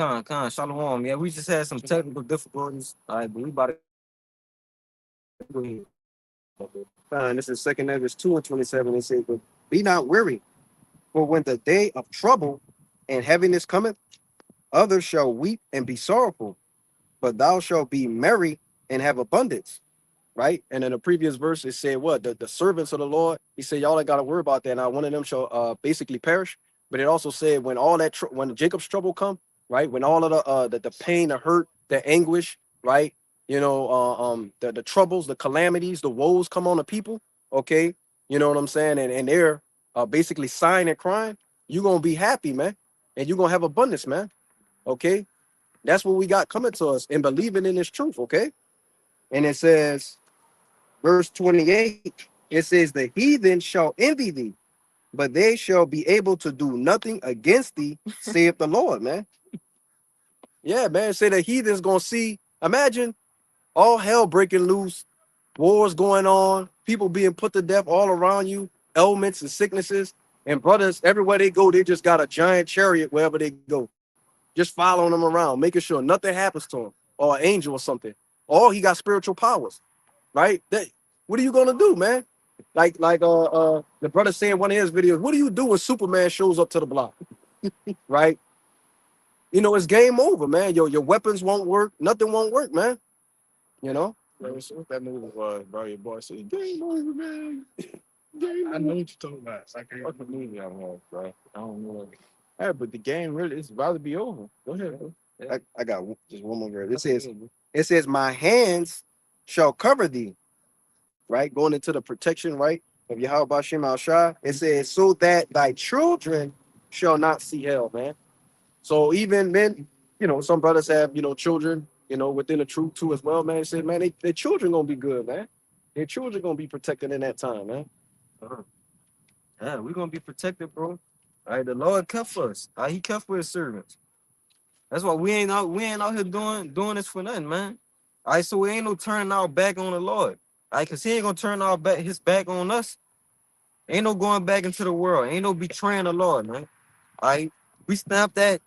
Shalom. Yeah, we just had some technical difficulties. All right, but we about to go ahead. This is second Ezra 2 and 27. It says, but be not weary, for when the day of trouble and heaviness cometh, others shall weep and be sorrowful, but thou shalt be merry and have abundance. Right? And in the previous verse, it said what? The servants of the Lord. He said, y'all ain't got to worry about that. Now, one of them shall basically perish. But it also said, when all that, when Jacob's trouble come, right? When all of the pain, the hurt, the anguish, right? The troubles, the calamities, the woes come on the people. Okay, you know what I'm saying? And they're basically sighing and crying. You're gonna be happy, man, and you're gonna have abundance, man. Okay, that's what we got coming to us and believing in this truth. Okay, and it says verse 28, it says, the heathen shall envy thee, but they shall be able to do nothing against thee, saith the Lord, man. Yeah, man. Say the heathen's gonna see. Imagine all hell breaking loose, wars going on, people being put to death all around you, ailments and sicknesses. And brothers, everywhere they go, they just got a giant chariot wherever they go, just following them around, making sure nothing happens to him, or an angel or something. Or he got spiritual powers, right? What are you gonna do, man? The brother saying in one of his videos, what do you do when Superman shows up to the block? Right? It's game over, man. Your weapons won't work, nothing won't work, man. You know? What that movie was, bro. Your boy said, game over, man. I know what you're talking about. It's like what the movie I was, bro. I don't know. Yeah, but the game really is about to be over. Go ahead, bro. I got just one more verse. It says, my hands shall cover thee, right? Going into the protection, right, of Yahweh Bashem Al Shah. It says, so that thy children shall not see hell, man. So even men, some brothers have, children, within the truth too as well, man. It said, man, their children gonna be good, man. Their children gonna be protected in that time, man. Uh-huh. Yeah, we're gonna be protected, bro. All right, the Lord kept for us. All right, he kept for his servants. That's why we ain't out here doing this for nothing, man. All right, so we ain't no turning our back on the Lord. All right, because he ain't gonna turn his back on us. Ain't no going back into the world. Ain't no betraying the Lord, man. All right, we stamped that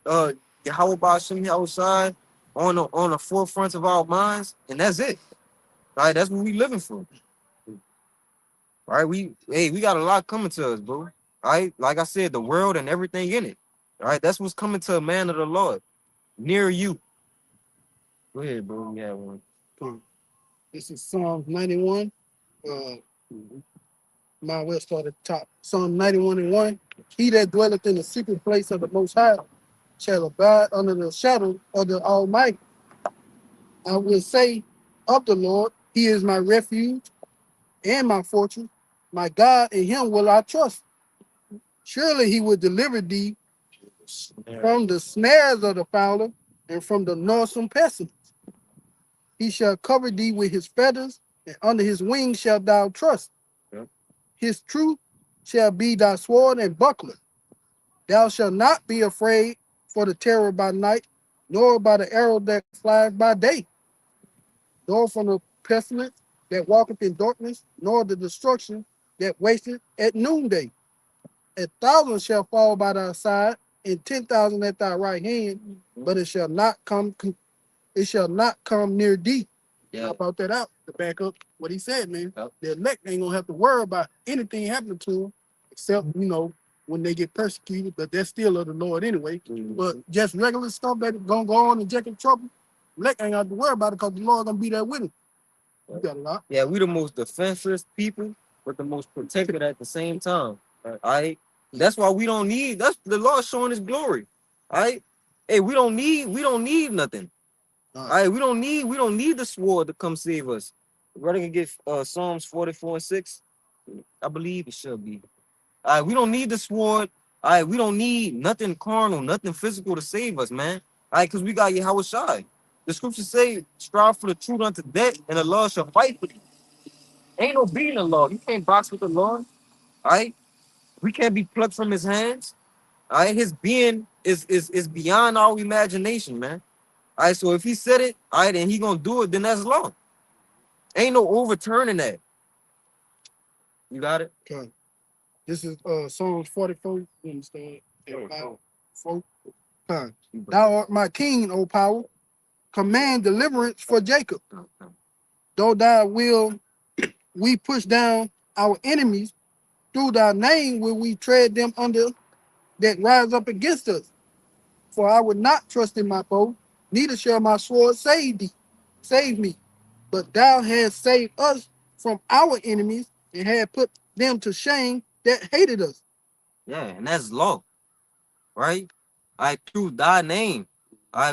Yahweh Bashim outside on the forefront of our minds, and that's it. All right, that's what we living for. All right, we got a lot coming to us, bro. All right, like I said, the world and everything in it. All right, that's what's coming to a man of the Lord near you. Go ahead, bro. Yeah, one. This is Psalm 91. Might well start at the top. Psalm 91 and 1. He that dwelleth in the secret place of the Most High shall abide under the shadow of the Almighty. I will say of the Lord, He is my refuge and my fortress. My God, in Him will I trust. Surely He will deliver thee from the snares of the fowler and from the noisome pestilence. He shall cover thee with His feathers, and under His wings shalt thou trust. Yep. His truth shall be thy sword and buckler. Thou shalt not be afraid for the terror by night, nor by the arrow that flies by day, nor from the pestilence that walketh in darkness, nor the destruction that wasteth at noonday. 1,000 shall fall by thy side, and 10,000 at thy right hand, but it shall not come. It shall not come near thee. Yeah. How about that out to back up what he said, man? Yep. The elect ain't gonna have to worry about anything happening to them, except when they get persecuted, but they're still of the Lord anyway. Mhm. But just regular stuff that gonna go on and Jack in trouble, elect ain't have to worry about it because the Lord gonna be there with him. You got a lot. Yeah, we the most defenseless people, but the most protected at the same time. All right. That's why we don't need. That's the Lord showing His glory. All right. Hey, we don't need nothing. All right. We don't need the sword to come save us. Brother can get Psalms 44 and 6. I believe it should be. All right, we don't need the sword. All right, we don't need nothing carnal, nothing physical to save us, man. All right, because we got Yahweh Shai. The scriptures say, strive for the truth unto death, and the Lord shall fight for you. Ain't no beating the Lord. You can't box with the Lord. All right, we can't be plucked from His hands. All right, His being is beyond our imagination, man. All right, so if He said it, all right, and He gonna do it, then that's law. Ain't no overturning that. You got it? Okay. This is Psalms 44. You understand? 4. Thou art my king, O power. Command deliverance for Jacob. Though thy will we push down our enemies, through thy name will we tread them under that rise up against us. For I would not trust in my bow, neither shall my sword save me. But thou hast saved us from our enemies and had put them to shame that hated us. Yeah, and that's law, right? Through thy name,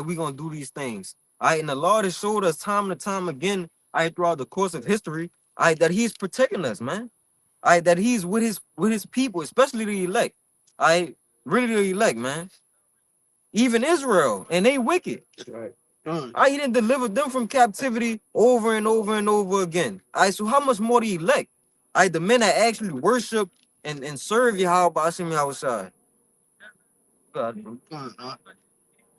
we gonna do these things. And the Lord has showed us time and time again, throughout the course of history, that He's protecting us, man. That He's with His people, especially the elect. Really the elect, man. Even Israel, and they wicked. Right. He didn't deliver them from captivity over and over and over again. So how much more the elect? The men that actually worship and serve Yahweh Bashim Yahushai. God, bro.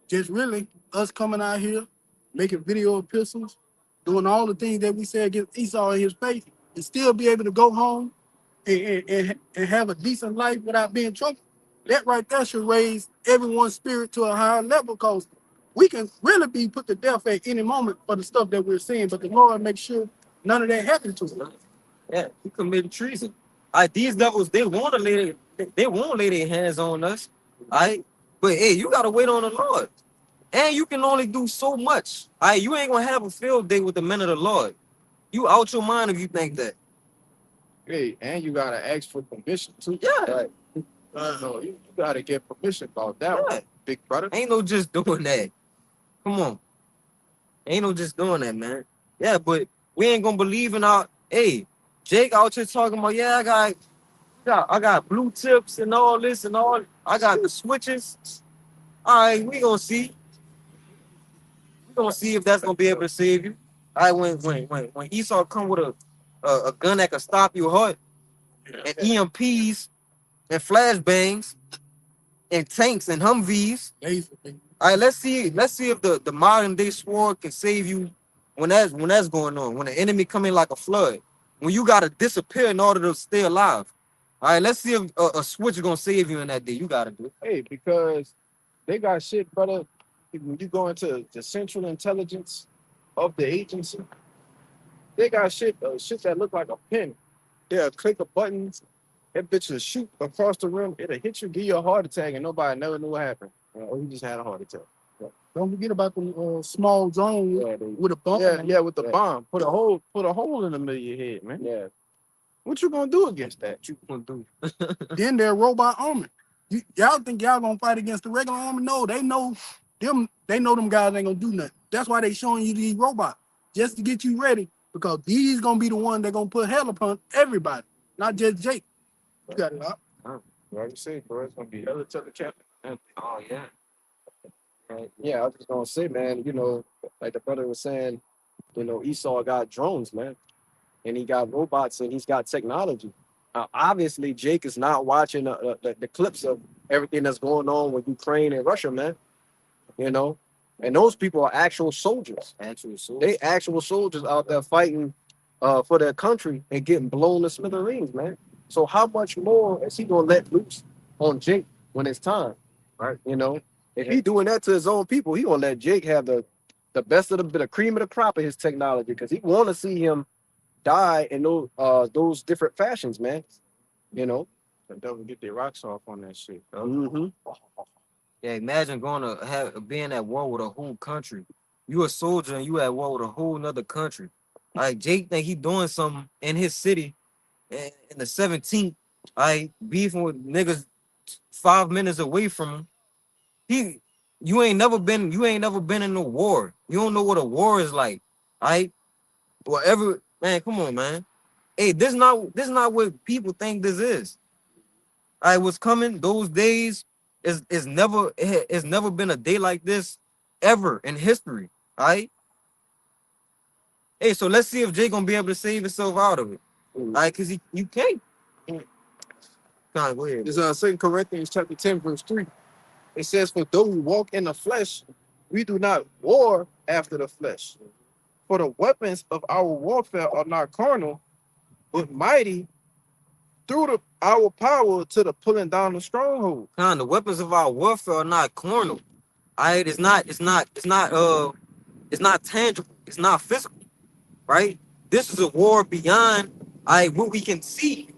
Just really us coming out here, making video epistles, doing all the things that we said against Esau in his face, and still be able to go home and have a decent life without being troubled. That right there should raise everyone's spirit to a higher level, because we can really be put to death at any moment for the stuff that we're seeing, but the Lord makes sure none of that happens to us. Yeah, he committed treason. These devils, they want to they won't lay their hands on us. But hey, you gotta wait on the Lord. And you can only do so much. You ain't gonna have a field day with the men of the Lord. You out your mind if you think that. Hey, and you gotta ask for permission too. Yeah. Right. No, you gotta get permission about that Yeah. one, big brother. Ain't no just doing that. Come on. Ain't no just doing that, man. Yeah, but we ain't gonna believe in our. Hey, Jake out here talking about, yeah, I got blue tips and all this and all. I got the switches. All right, we gonna see. We gonna see if that's gonna be able to save you. When Esau come with a gun that can stop your heart, and EMPs and flashbangs and tanks and Humvees. All right, let's see if the modern day sword can save you when that's going on. When the enemy come in like a flood, when you gotta disappear in order to stay alive. All right, let's see if a switch is gonna save you in that day. You gotta do it. Hey, because they got shit, brother. When you go into the central intelligence of the agency, they got shit that look like a pin. They'll click a button, that bitch will shoot across the room, it'll hit you, give you a heart attack, and nobody never knew what happened. Or you just had a heart attack. Don't forget about the small drone with a bomb. Yeah, with the bomb. Put a hole in the middle of your head, man. Yeah. What you gonna do against that? What you gonna do? Then they're robot army. Y'all think y'all gonna fight against the regular army? No, they know them. They know them guys ain't gonna do nothing. That's why they showing you these robots, just to get you ready, because these gonna be the one that gonna put hell upon everybody, not just Jake. You got it. Like you say, bro, it's gonna be hella tough to captain. Oh yeah. Yeah, I was just gonna say, man, like the brother was saying, Esau got drones, man, and he got robots and he's got technology. Obviously, Jake is not watching the clips of everything that's going on with Ukraine and Russia, man. And those people are actual soldiers. They actual soldiers out there fighting for their country and getting blown to smithereens, man. So how much more is he gonna let loose on Jake when it's time, right? If he doing that to his own people, he gonna let Jake have the best of the cream of the crop of his technology, because he want to see him die in those different fashions, man. The devil get their rocks off on that shit. Mm-hmm. Yeah, imagine being at war with a whole country. You a soldier and you at war with a whole nother country. Like Jake think he doing something in his city in the 17th. Beefing with niggas 5 minutes away from him. You ain't never been in a war. You don't know what a war is like. Whatever, man, come on, man. Hey, this not what people think this is. What's coming, those days is never, it's never been a day like this ever in history. All right. Hey, so let's see if Jay gonna be able to save himself out of it. All right, because you can't. Go ahead. It's 2 Corinthians chapter 10, verse 3. It says, "For though we walk in the flesh, we do not war after the flesh. For the weapons of our warfare are not carnal, but mighty through our power to the pulling down the stronghold." The weapons of our warfare are not carnal. Right? It's not tangible. It's not physical, right? This is a war beyond what we can see.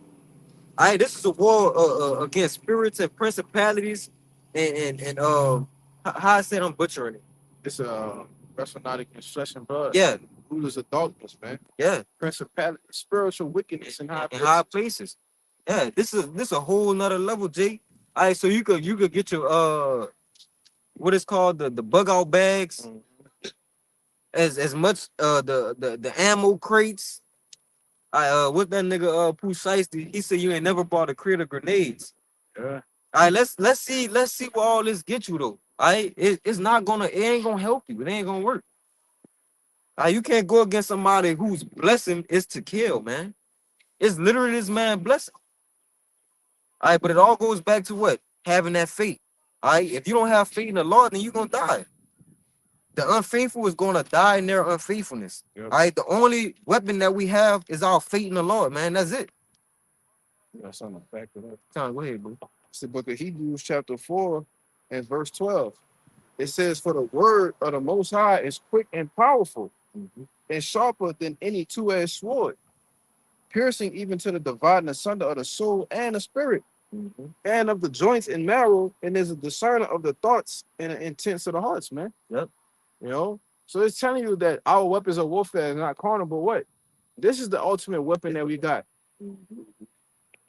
This is a war against spirits and principalities how I said I'm butchering it. It's a wrestle not against flesh and blood. Yeah, Rulers of darkness, man. yeah, Principality, spiritual wickedness in high in places. high places. Yeah, this a whole nother level, Jay. So you could get your what is called the bug out bags, as much the ammo crates. What that nigga Pooh Shiesty, he said you ain't never bought a crate of grenades. Yeah. All right, let's see what all this get you though. It's not gonna, it ain't gonna help you. It ain't gonna work. You can't go against somebody whose blessing is to kill, man. It's literally this man blessing. All right, but it all goes back to what? Having that faith. All right, if you don't have faith in the Lord, then you're gonna die. The unfaithful is gonna die in their unfaithfulness. Yep. All right, the only weapon that we have is our faith in the Lord, man. That's it. That's on the back of that. Go ahead, bro. It's the book of Hebrews, chapter 4, and verse 12. It says, "For the word of the Most High is quick and powerful, and sharper than any two-edged sword, piercing even to the dividing asunder of the soul and the spirit, and of the joints and marrow, and is a discerner of the thoughts and the intents of the hearts," man. Yep. You know, so it's telling you that our weapons of warfare is not carnal, but what? This is the ultimate weapon that we got.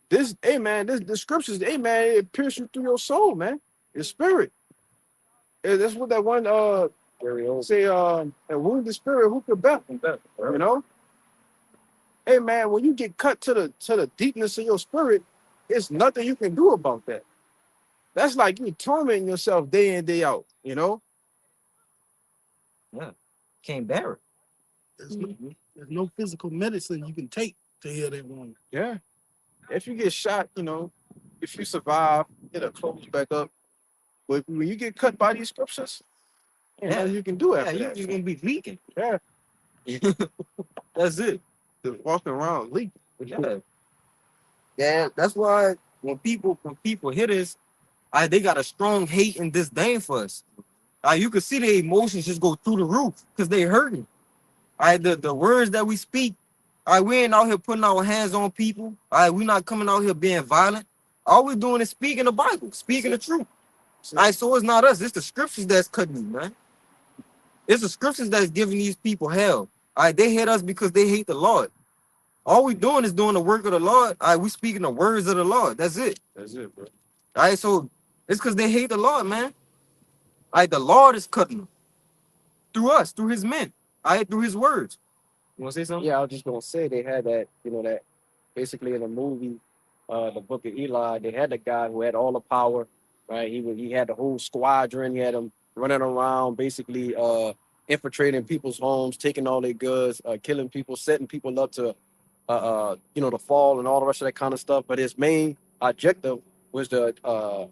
This, hey man, the scriptures, hey man, it pierces you through your soul, man, your spirit. And that's what that one say, a wounded spirit who could bear, you know. Hey man, when you get cut to the deepness of your spirit, it's nothing you can do about that. That's like you tormenting yourself day in, day out, you know. Yeah, can't bear it. There's no physical medicine you can take to heal that wound. Yeah. If you get shot, you know, if you survive, it'll close back up. But when you get cut by these scriptures, ain't nothing you can do after that. You're gonna be leaking. Yeah. That's it. Just walking around leaking. Yeah. Yeah, that's why when people hear this, they got a strong hate and disdain for us. You can see their emotions just go through the roof because they hurting. The words that we speak, we ain't out here putting our hands on people. We not coming out here being violent. All we're doing is speaking the Bible, speaking the truth. So it's not us, it's the scriptures that's cutting you, man. It's the scriptures that's giving these people hell. They hate us because they hate the Lord. All we doing is doing the work of the Lord. We speaking the words of the Lord. That's it. That's it, bro. So it's because they hate the Lord, man. The Lord is cutting them through us, through his men, through his words. You want to say something? Yeah, I was just gonna say they had that, that basically in the movie, the Book of Eli, they had the guy who had all the power, right? He had the whole squadron. He had them running around, basically infiltrating people's homes, taking all their goods, killing people, setting people up to, to fall and all the rest of that kind of stuff. But his main objective was to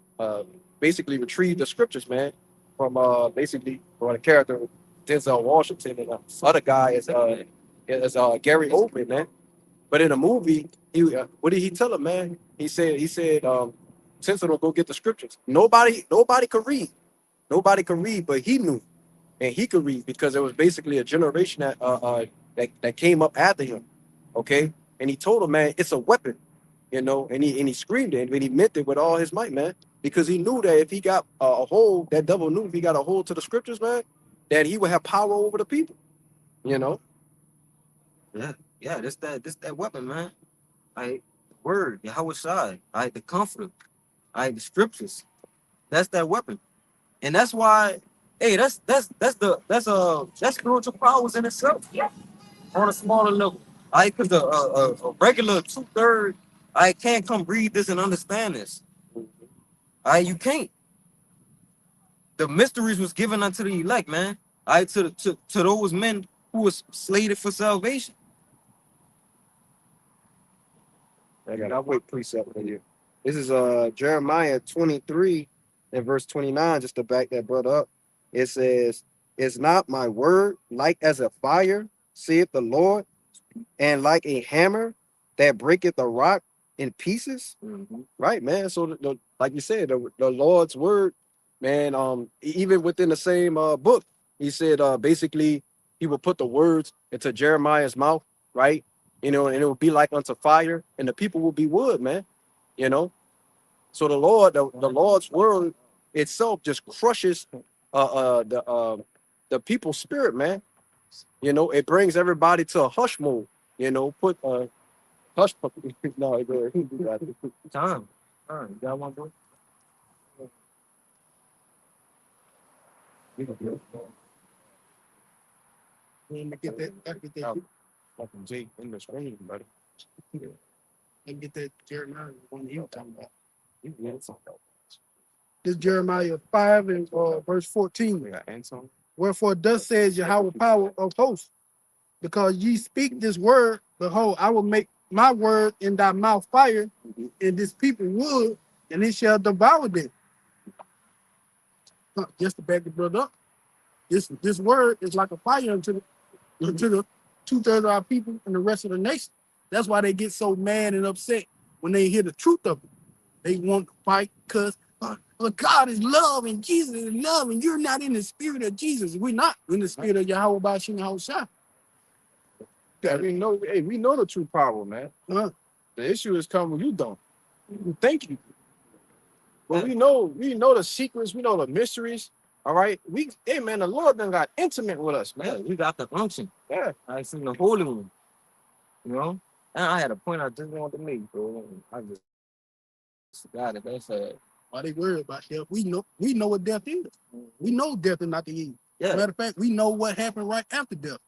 basically retrieve the scriptures, man, from basically from the character Denzel Washington, and the other guy is Gary Oldman, man. But in the movie, what did he tell him, man? He said, Sentinel, go get the scriptures. Nobody could read. Nobody could read, but he knew, and he could read because there was basically a generation that came up after him. Okay, and he told him, man, it's a weapon, and he screamed it, and he meant it with all his might, man, because he knew that if he got a hold, that devil knew if he got a hold to the scriptures, man, that he would have power over the people, Yeah, this that weapon, man. Word, Yahweh Shai, the comforter, the scriptures. That's that weapon. And that's why, hey, that's spiritual powers in itself on a smaller level. Because a regular 2/3, I can't come read this and understand this. You can't. The mysteries was given unto the elect, man. To those men who was slated for salvation. I got a quick precept for you. This is Jeremiah 23 and verse 29, just to back that brother up. It says, "Is not my word like as a fire, saith the Lord, and like a hammer that breaketh the rock in pieces?" Right, man. So like you said, the Lord's word, man. Even within the same book, he said basically he would put the words into Jeremiah's mouth, right? And it would be like unto fire, and the people will be wood, man. You know, so the Lord's word itself just crushes the people's spirit, man. It brings everybody to a hush mode. Put hush puppy. No, go ahead. You got it. Time. Time. You got one, bro? And I get that, Fucking Jake in the screen, buddy. I get that Jeremiah one you talking about. You get something. This Jeremiah 5 and verse 14. We got Anton. Wherefore thus says Yahweh power of hosts, because ye speak this word, behold, I will make my word in thy mouth fire, and this people wood, and it shall devour them. Just to back the brother up, this word is like a fire unto the 2/3 of our people and the rest of the nation. That's why they get so mad and upset when they hear the truth of it. They want to fight because God is love and Jesus is love, and you're not in the spirit of Jesus. We're not in the spirit of Yahweh Bashim Yahushua. Yeah, we know the true power, man. The issue is coming when you don't. You think you. But we know the secrets, we know the mysteries. All right. Hey man, the Lord done got intimate with us, Yeah, man. we got the unction. Yeah. I seen the Holy One. You know? And I had a point I just wanted to make, bro. I just got it. That's Why they worry about death? We know what death is. We know death is not the end. yeah. Matter of fact, we know what happened right after death.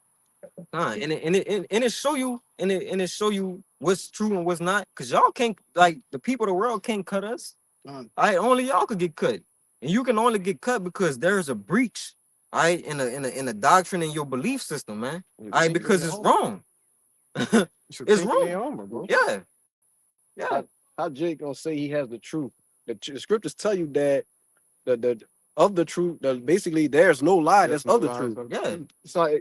And it show you and it show you what's true and what's not. Cause y'all can't, like, the people of the world can't cut us. Only y'all could get cut. And you can only get cut because there's a breach, in the doctrine in your belief system, man. Because it's wrong. It's wrong. Armor, bro. Yeah. Yeah. How Jake gonna say he has the truth? The scriptures tell you that the of the truth, basically there's no lie that's of the truth. Yeah.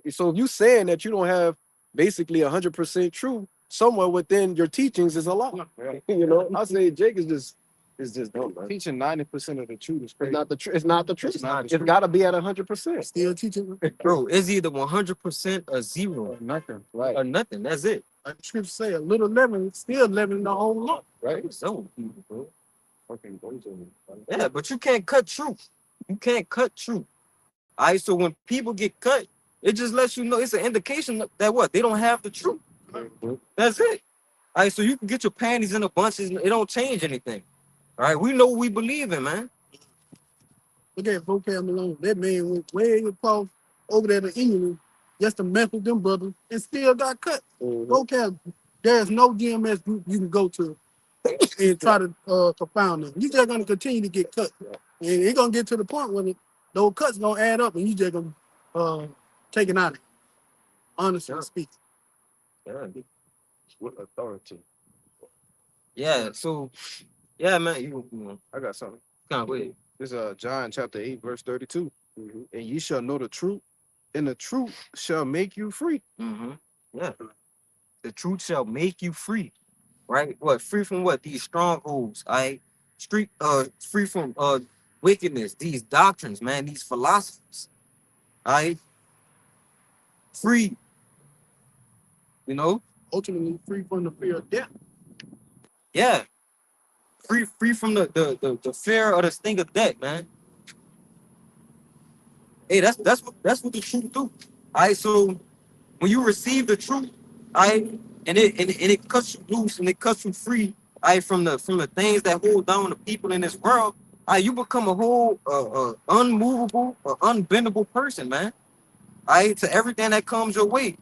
So if you saying that you don't have basically 100% truth, somewhere within your teachings is a lie. Yeah. I say Jake is just dumb, man. Teaching 90% of the truth is It's crazy. not the truth. It's not the truth. It's not the It's truth. got to be at 100%. Still teaching. Bro, it's either 100% or zero. Nothing. Right. Or nothing. That's it. Like the scripture say, a little leaven, still leavening the whole lump. Right? So, bro. Fucking goes in. Yeah, but you can't cut truth. You can't cut truth. All right, so when people get cut, it just lets you know, it's an indication that what? They don't have the truth. That's it. All right, so you can get your panties in a bunch. It don't change anything. All right, we know what we believe in, man. Look at Vocab Malone. That man went way across over there to England just to mess with them brothers and still got cut. Vocab, there's no GMS group you can go to and try to confound them. You're just going to continue to get cut. And it's going to get to the point where those cuts going to add up and you just going to take it out of it. Honestly speaking. Yeah. With authority. Yeah, so, yeah, man, you know, I got something. kind of weird. This is John chapter 8, verse 32. And ye shall know the truth, and the truth shall make you free. Yeah. The truth shall make you free. Right? What? Free from what? These strongholds, all right? Free from wickedness, these doctrines, man, these philosophies. All right? Free. You know? Ultimately free from the fear of death. Yeah. Free from the fear or the sting of death, man. Hey, that's what the truth do. All right, so when you receive the truth, all right, and it cuts you loose and it cuts you free, all right, from the things that hold down the people in this world, all right, you become a whole unmovable, unbendable person, man. All right, to everything that comes your way,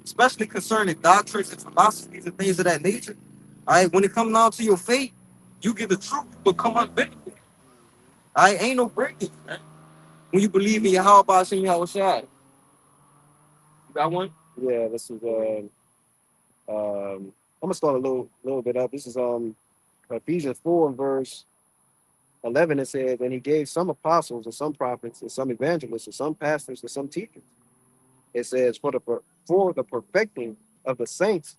especially concerning doctrines and philosophies and things of that nature. All right, when it comes down to your faith, you get the truth, you become unbendable. All right, ain't no breaking, man. When you believe in Yahweh Bashim Yahushua. You got one? Yeah, this is I'm gonna start a little bit up. This is Ephesians 4 and verse 11. It says, and he gave some apostles and some prophets and some evangelists and some pastors and some teachers. It says for the perfecting of the saints,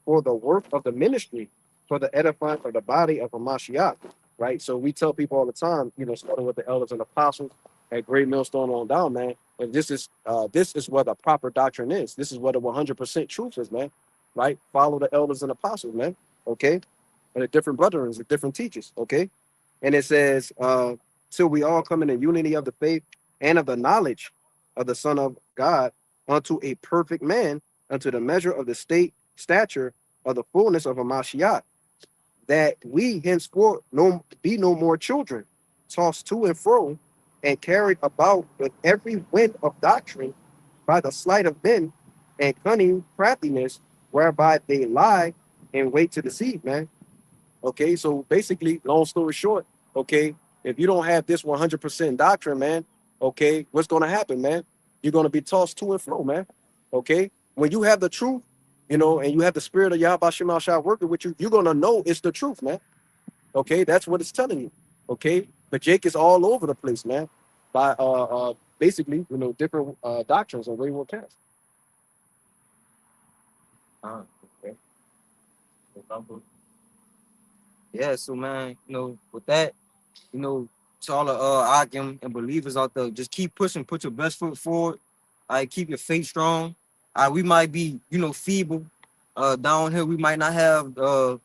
for the work of the ministry, for the edifying of the body of Hamashiach, right? So we tell people all the time, starting with the elders and apostles at Great Millstone on down, man. And this is what a proper doctrine is. This is what a 100% truth is, man. Right? Follow the elders and apostles, man. Okay, and the different brethren, the different teachers. Okay, and it says, till we all come in the unity of the faith and of the knowledge of the Son of God, unto a perfect man, unto the measure of the stature of the fullness of a Mashiach, that we henceforth be no more children, tossed to and fro, and carried about with every wind of doctrine by the sleight of men and cunning craftiness, whereby they lie and wait to deceive, man. Okay, so basically, long story short, okay, if you don't have this 100% doctrine, man, okay, what's going to happen, man? You're going to be tossed to and fro, man. Okay, when you have the truth, and you have the spirit of Yahweh Shema Shah working with you, you're going to know it's the truth, man. Okay, that's what it's telling you. Okay, but Jake is all over the place, man, by basically, different doctrines and wayward camps. Okay. Yeah, so man, with that, to all the Akim and believers out there, just keep pushing, put your best foot forward. Keep your faith strong. We might be, feeble. Down here, we might not have the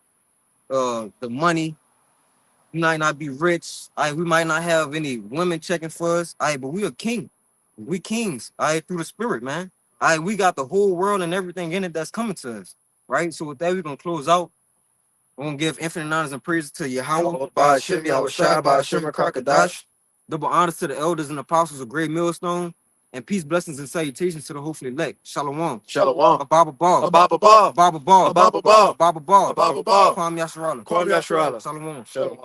money. We might not be rich. We might not have any women checking for us. But we are king. We kings. Through the spirit, man. We got the whole world and everything in it that's coming to us. Right. So with that, we're gonna close out. We're gonna give infinite honors and praises to Yahweh, by Hashem, Yahweh Shai, by Hashem, Krakadash. Double honors to the elders and apostles of Great Millstone. And peace, blessings, and salutations to the hopefully elect. Shalom. Shalom. Ababa Ball. Ababa Ball. Ababa Ball. Ababa Ball. Ababa Ball. Ababa Ball. Kwam Yasharala. Kwam Yasharala. Shalom. Shalom.